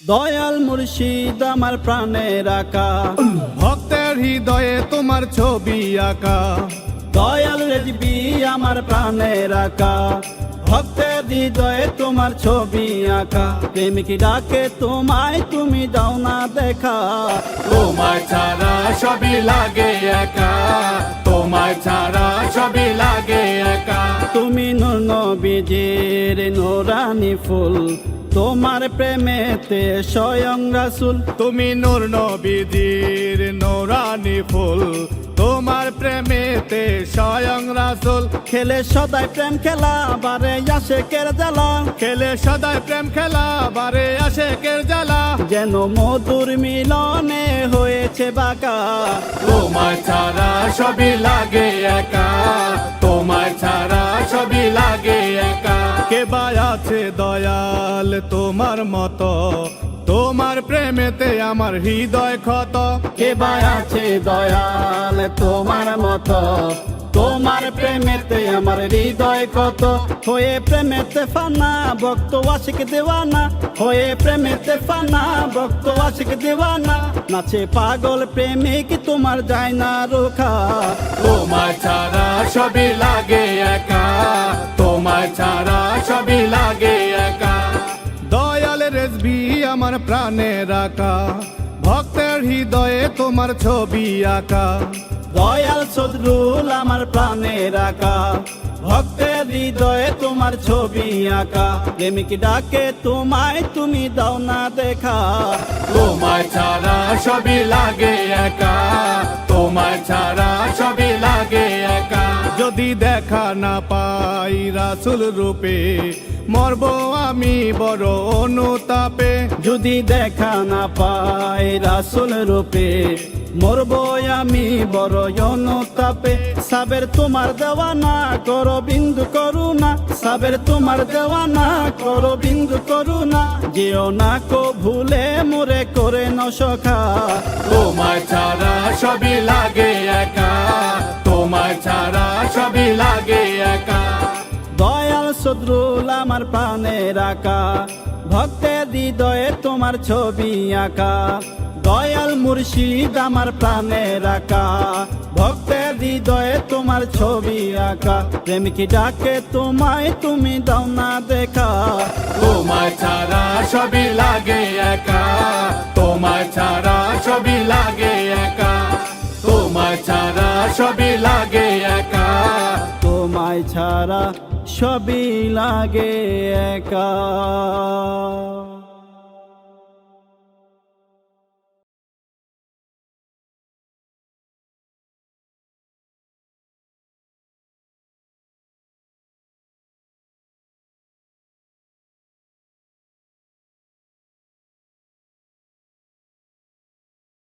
দয়াল মুর্শিদ আমার প্রাণের আকা, ভক্তের হৃদয়ে তোমার ছবি আঁকা। দয়াল রেজবি আমার প্রাণের আকা, ভক্তের হৃদয়ে তোমার ছবি আঁকা। প্রেমিক ডাকে তোমায়, তুমি দাও না দেখা। তোমায় ছাড়া সবই লাগে একা, তোমায় ছাড়া সবই লাগে একা। তুমি নূর নবীজির নূরানি ফুল, তোমার প্রেমেতে স্বয়ং রাসূল। তুমি নূর নবীজির নূরানি ফুল, তোমার প্রেমেতে স্বয়ং রাসূল। খেলে সদাই প্রেম খেলা, বারে আশেকের জ্বালা। খেলে সদাই প্রেম খেলা, বারে আশেকের জ্বালা। যেন মধুর মিলনে হয়েছে বাঁকা। তোমায় ছাড়া সবই লাগে একা, তোমায় ছাড়া সবই লাগে একা। কে বা আছে দয়াল তোমার মতো, তোমার প্রেমেতে আমার হৃদয় ক্ষত। কে বা আছে দয়াল তোমার মতো, তোমার প্রেমেতে আমার হৃদয় কত। হয়ে প্রেমেতে ফানা, ভক্ত আশিক দেওয়ানা। হয়ে প্রেমেতে ফানা, ভক্ত আশিক দেওয়ানা। নাচে পাগল প্রেমিক, তোমার যায় না রোখা। তোমায় ছাড়া সবই লাগে একা, তোমায় ছাড়া সবই লাগে একা। দয়াল রেজবি আমার প্রাণের আকা, ভক্তের হৃদয়ে তোমার ছবি আঁকা। দয়াল সদরুল আমার প্রাণের আকা, ভক্তের হৃদয়ে তোমার ছবি আঁকা। প্রেমিক ডাকে তোমায়, তুমি দাও না দেখা। তোমায় ছাড়া সবই লাগে একা, তোমায় ছাড়া সবই লাগে একা। যদি দেখা না পাই রাসূল রূপে, মরব আমি বড় অনুতাপে। যদি দেখা না পাই রাসূল রূপে, মরব আমি বড় অনুতাপে। সাবের তোমার দেওয়ানা, করো বিন্দু করুণা। সাবের তোমার দেওয়ানা, করো বিন্দু করুণা। যেও না কো ভুলে মোরে করে নসখা। তোমায় ছাড়া সবই লাগে একা, তোমায় ছাড়া সবই লাগে একা। দয়াল সদরুল আমার প্রাণের আকা, ভক্তের হৃদয়ে তোমার ছবি আঁকা। দয়াল মুর্শিদ আমার প্রাণের আকা, ভক্তের হৃদয়ে তোমার ছবি আঁকা। প্রেমিক ডাকে তোমায়, তুমি দাও না দেখা। তোমায় ছাড়া সবই লাগে একা, তোমায় ছাড়া সবই লাগে একা। তোমায় ছাড়া সবই লাগে একা, তোমায় ছাড়া সবই লাগে একা।